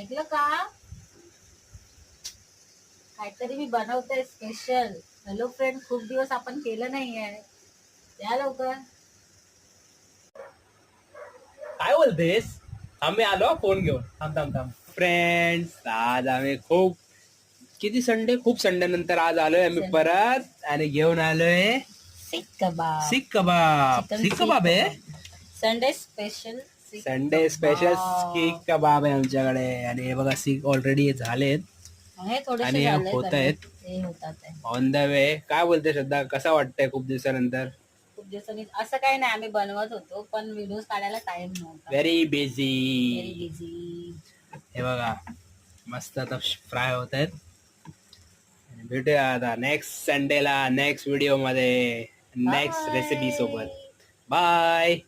ऐकलं का? काहीतरी मी बनवते स्पेशल. हॅलो फ्रेंड, खूप दिवस आपण केलं नाहीये. या लवकर. काय बोलतेस? आम्ही आलो फोन घेऊन. थांब थांब थांब. फ्रेंड्स, आज आम्ही खूप संडे नंतर आज आलोय आम्ही परत आणि घेऊन आलोय सीख कबाब. सीख कबाब. चिकन सीख कबाब आहे. Sunday special. संडे स्पेशल सीख कबाब आहे आमच्याकडे आणि हे बघा सीख ऑलरेडी झालेत हे थोडेसे आणि झाले होत आहेत हे होतात आहे. On the way. काय बोलते श्रद्धा, कसा वाटतंय खूप दिवसानंतर? खूप दिवसांनी असं काही नाही, आम्ही बनवत होतो पण व्हिडिओ काढायला टाइम नव्हता. Very very busy. बिझी. हे बघा मस्त आता फ्राय होत आहेत. भेटूया आता नेक्स्ट संडेला नेक्स्ट व्हिडिओ मध्ये नेक्स्ट रेसिपी सोबत. बाय.